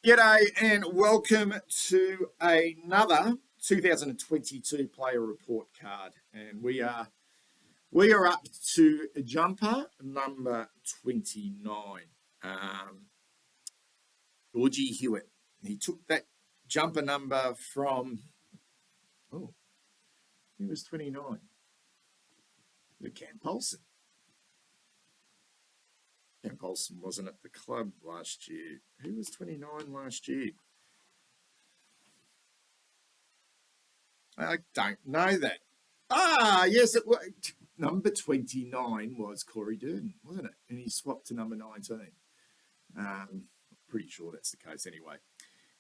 G'day and welcome to another 2022 player report card, and we are up to jumper number 29. Georgie Hewett. He took that jumper number from he was 29. The Cam Polson. Cam Polson wasn't at the club last year. Who was 29 last year? I don't know that. Yes, it was. Number 29 was Corey Durden, wasn't it? And he swapped to number 19. Pretty sure that's the case anyway.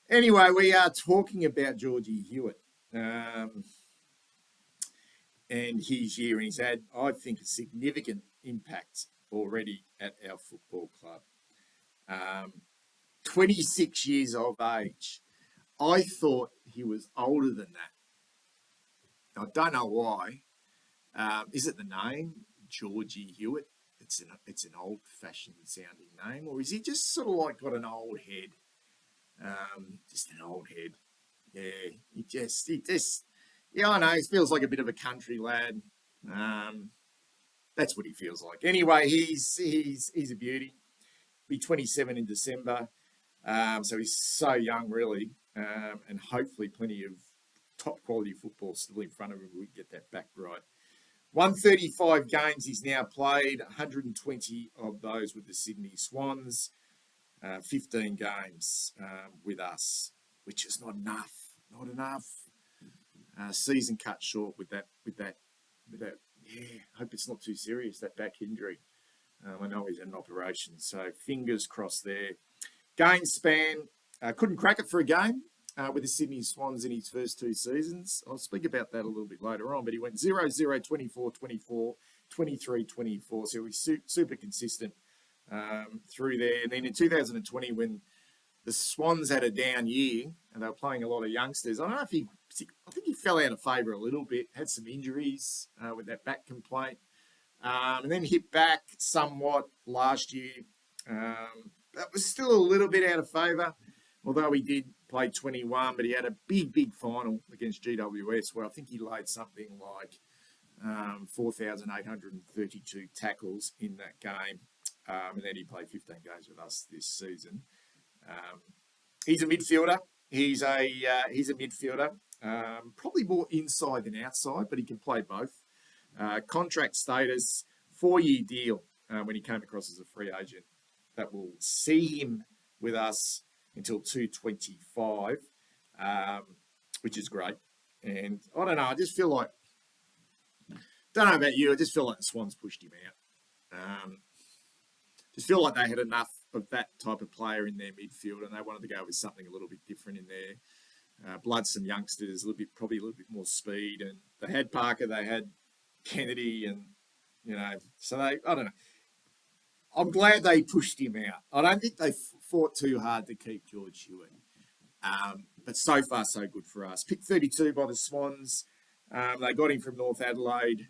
Anyway, we are talking about Georgie Hewett and his year. And he's had, I think, a significant impact already at our football club. 26 years of age. I thought he was older than that. I don't know why. Is it the name, Georgie Hewett? It's an old-fashioned sounding name, or is he just sort of like got an old head? Just an old head. Yeah, he just. Yeah, I know. He feels like a bit of a country lad. That's what he feels like. Anyway, he's a beauty. Be 27 in December, so he's so young, really, and hopefully plenty of top quality football still in front of him. We get that back right. 135 games he's now played, 120 of those with the Sydney Swans, 15 games with us, which is not enough. Not enough. Season cut short with that. Yeah, hope it's not too serious, that back injury. I know he's in an operation, so fingers crossed there. Game span, couldn't crack it for a game with the Sydney Swans in his first two seasons. I'll speak about that a little bit later on, but he went 0-0, 24-24, 23-24, so he was super consistent through there. And then in 2020, when the Swans had a down year and they were playing a lot of youngsters, I think he fell out of favour a little bit, had some injuries with that back complaint, and then hit back somewhat last year. That was still a little bit out of favour, although he did play 21, but he had a big final against GWS where I think he laid something like 4,832 tackles in that game, and then he played 15 games with us this season. He's a midfielder. He's a midfielder. Probably more inside than outside, but he can play both. Contract status, 4-year deal when he came across as a free agent. That will see him with us until 2025, which is great. And I don't know, I just feel like, don't know about you, I just feel like the Swans pushed him out. Just feel like they had enough of that type of player in their midfield and they wanted to go with something a little bit different in there. Blood some youngsters, probably a little bit more speed, and they had Parker, they had Kennedy, and so I don't know. I'm glad they pushed him out. I don't think they fought too hard to keep George Hewett, but so far so good for us. Pick 32 by the Swans. They got him from North Adelaide.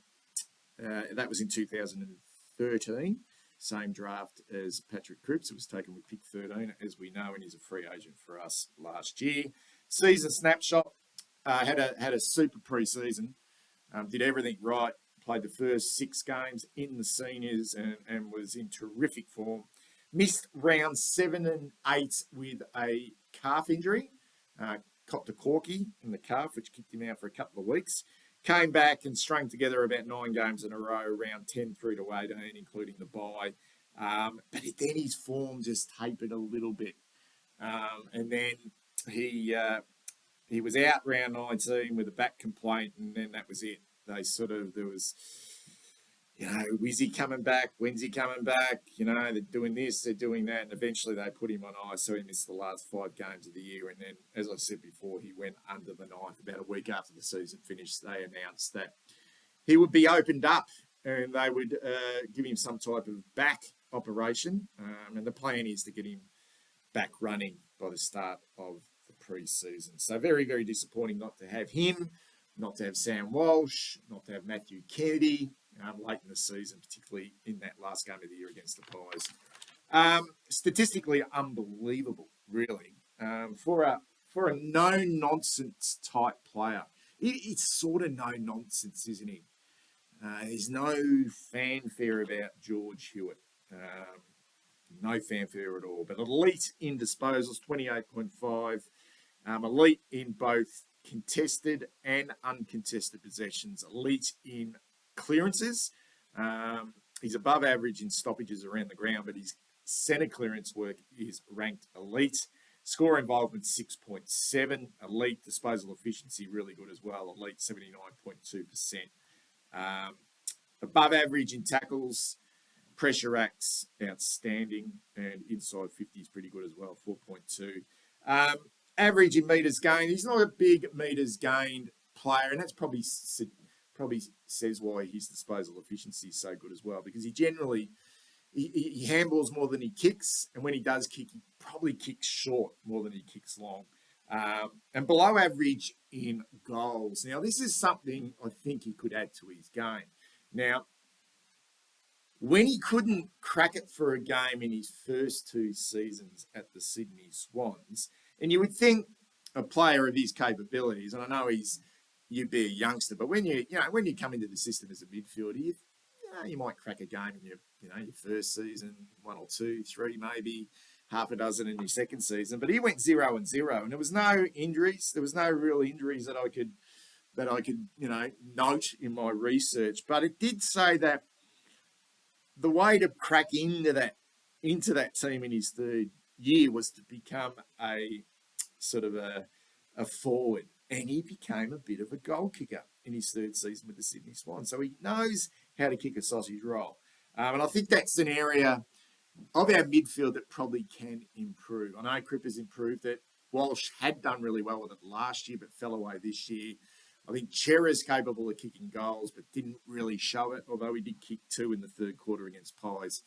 That was in 2013. Same draft as Patrick Cripps. It was taken with pick 13, as we know, and he's a free agent for us last year. Season snapshot, had a super pre-season, did everything right, played the first 6 games in the seniors and was in terrific form. Missed rounds 7 and 8 with a calf injury, copped a corky in the calf, which kicked him out for a couple of weeks. Came back and strung together about 9 games in a row, round 10 through to 18, including the bye. But then his form just tapered a little bit. And then he was out round 19 with a back complaint, and then that was it. There was, Wizzy coming back, when's he coming back? They're doing this, they're doing that, and eventually they put him on ice, so he missed the last 5 games of the year. And then, as I said before, he went under the knife. About a week after the season finished, they announced that he would be opened up and they would give him some type of back operation. And the plan is to get him back running by the start of the pre-season. So very, very disappointing not to have him, not to have Sam Walsh, not to have Matthew Kennedy late in the season, particularly in that last game of the year against the Pies. Statistically unbelievable, really. for a no nonsense type player. It's sort of no nonsense, isn't he? There's no fanfare about George Hewett. No fanfare at all. But elite in disposals, 28.5. Elite in both contested and uncontested possessions. Elite in clearances. He's above average in stoppages around the ground, but his centre clearance work is ranked elite. Score involvement 6.7. Elite disposal efficiency really good as well. Elite 79.2%. Above average in tackles. Pressure acts outstanding, and inside 50 is pretty good as well, 4.2. Average in metres gained. He's not a big metres gained player, and that's probably says why his disposal efficiency is so good as well, because he generally he handballs more than he kicks, and when he does kick, he probably kicks short more than he kicks long. And below average in goals. Now, this is something I think he could add to his game. Now, when he couldn't crack it for a game in his first 2 seasons at the Sydney Swans, and you would think a player of his capabilities, and I know you'd be a youngster, but when you come into the system as a midfielder, you might crack a game in your first season, 1 or 2, 3 maybe, half a dozen in your second season. But he went 0-0, and there was no injuries. There was no real injuries that I could note in my research. But it did say that the way to crack into that team in his third year was to become a sort of a forward, and he became a bit of a goal kicker in his third season with the Sydney Swans. So he knows how to kick a sausage roll, and I think that's an area of our midfield that probably can improve. I know Cripper's improved it. Walsh had done really well with it last year, but fell away this year. I think Chera's capable of kicking goals, but didn't really show it, although he did kick 2 in the third quarter against Pies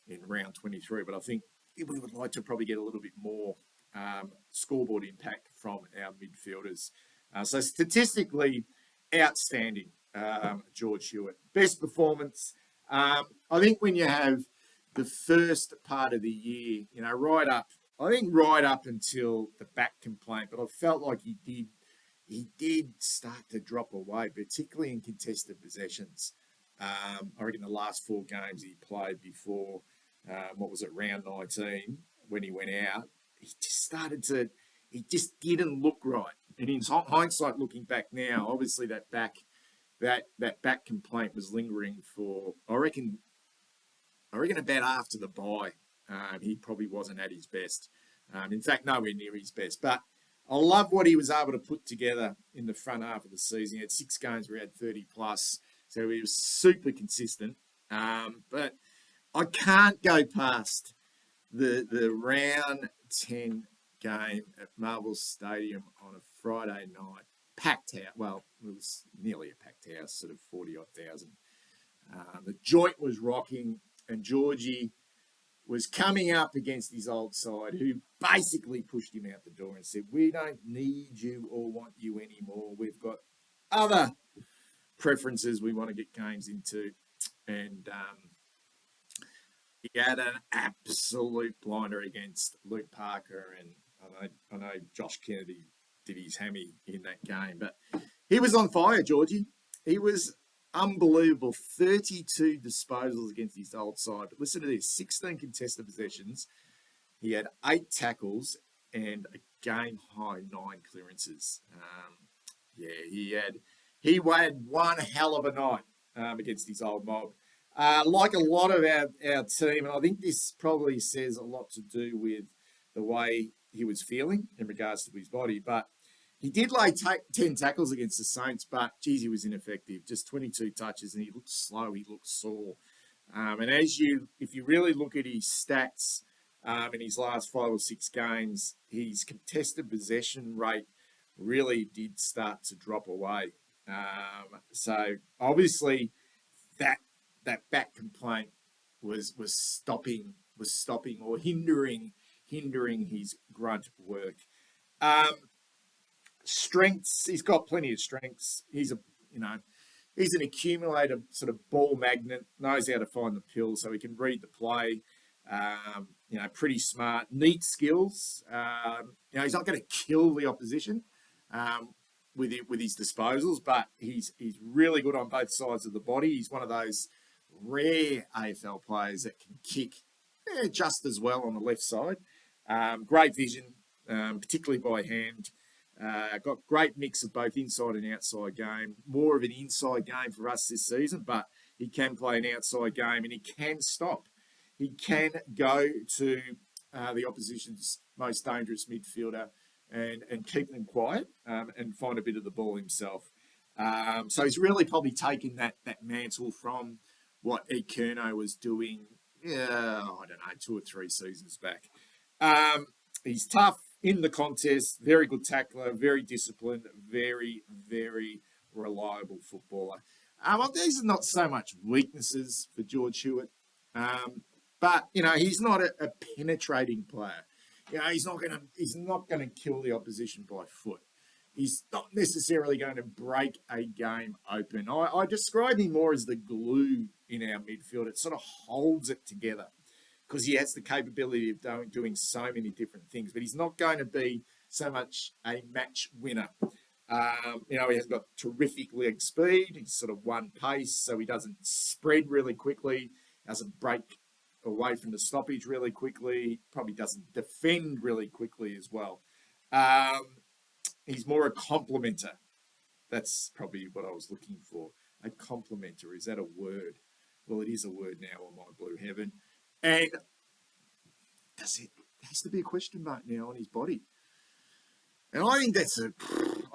in round 23. But I think we would like to probably get a little bit more scoreboard impact from our midfielders. So statistically, outstanding, George Hewett. Best performance. I think when you have the first part of the year, right up until the back complaint, but I felt like he did start to drop away, particularly in contested possessions. I reckon the last 4 games he played before, round 19, when he went out, he just didn't look right. And in hindsight, looking back now, obviously that back complaint was lingering for, I reckon about after the bye. He probably wasn't at his best. In fact, nowhere near his best. But I love what he was able to put together in the front half of the season. He had 6 games where he had 30 plus, so he was super consistent. But I can't go past the round 10 game at Marvel Stadium on a Friday night, packed house. Well, it was nearly a packed house, sort of 40-odd thousand. The joint was rocking, and Georgie was coming up against his old side, who basically pushed him out the door and said, "We don't need you or want you anymore. We've got other preferences we want to get games into." And he had an absolute blinder against Luke Parker, and I know Josh Kennedy did his hammy in that game, but he was on fire, Georgie. He was unbelievable. 32 disposals against his old side. But listen to this, 16 contested possessions. He had 8 tackles and a game-high 9 clearances. He had one hell of a night against his old mob. Like a lot of our team, and I think this probably says a lot to do with the way he was feeling in regards to his body, but he did lay 10 tackles against the Saints, but, geez, he was ineffective. Just 22 touches, and he looked slow. He looked sore. And if you really look at his stats in his last 5 or 6 games, his contested possession rate really did start to drop away. So, obviously, that back complaint was stopping or hindering his grunt work. Strengths, he's got plenty of strengths. He's an accumulator, sort of ball magnet, knows how to find the pill, so he can read the play. Pretty smart, neat skills. He's not going to kill the opposition with his disposals, but he's really good on both sides of the body. He's one of those rare AFL players that can kick just as well on the left side. Great vision, particularly by hand. Got great mix of both inside and outside game. More of an inside game for us this season, but he can play an outside game and he can stop. He can go to the opposition's most dangerous midfielder and keep them quiet and find a bit of the ball himself. So he's really probably taken that mantle from what Ed Kerno was doing, I don't know, 2 or 3 seasons back. He's tough in the contest, very good tackler, very disciplined, very, very reliable footballer. These are not so much weaknesses for George Hewett, but he's not a penetrating player. He's not going to kill the opposition by foot. He's not necessarily going to break a game open. I describe him more as the glue in our midfield. It sort of holds it together because he has the capability of doing so many different things. But he's not going to be so much a match winner. He has got terrific leg speed. He's sort of one pace, so he doesn't spread really quickly, doesn't break away from the stoppage really quickly, probably doesn't defend really quickly as well. He's more a complementer. That's probably what I was looking for. A complementer. Is that a word? Well, it is a word now on my blue heaven. And that's it. There has to be a question mark now on his body. And I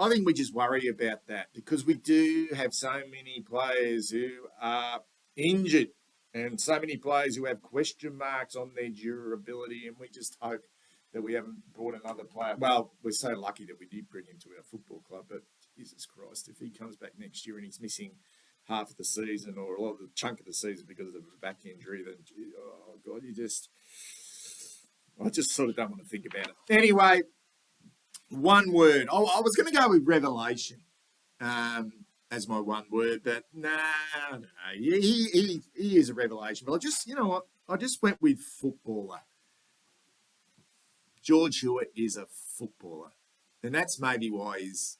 think we just worry about that because we do have so many players who are injured and so many players who have question marks on their durability, and we just hope that we haven't brought another player. Well, we're so lucky that we did bring him to our football club, but Jesus Christ, if he comes back next year and he's missing half of the season or a lot of the chunk of the season because of a back injury, then, oh, God, I just sort of don't want to think about it. Anyway, one word. I was going to go with revelation as my one word, but no. He is a revelation. But I just went with footballer. George Hewett is a footballer. And that's maybe why he's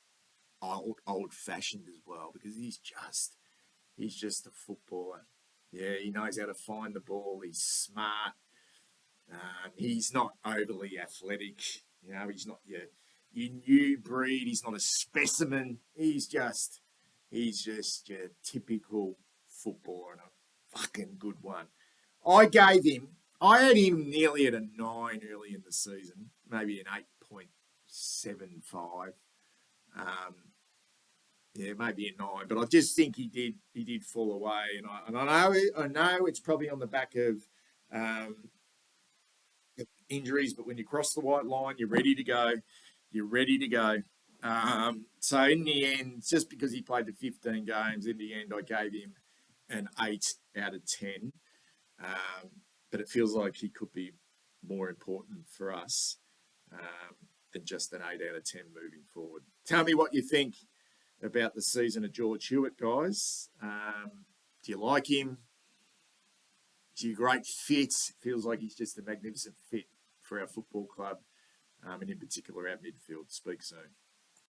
old-fashioned as well, because he's just a footballer. Yeah, he knows how to find the ball. He's smart. He's not overly athletic. He's not your new breed. He's not a specimen. He's just your typical footballer and a fucking good one. I had him nearly at a 9 early in the season, maybe an 8.75. Maybe a 9, but I just think he did fall away, and I know it's probably on the back of injuries, but when you cross the white line, you're ready to go. So in the end, just because he played the 15 games, in the end I gave him an 8 out of 10. But it feels like he could be more important for us than just an 8 out of 10 moving forward. Tell me what you think about the season of George Hewett, guys. Do you like him? Is he a great fit? Feels like he's just a magnificent fit for our football club, and in particular our midfield. Speak soon.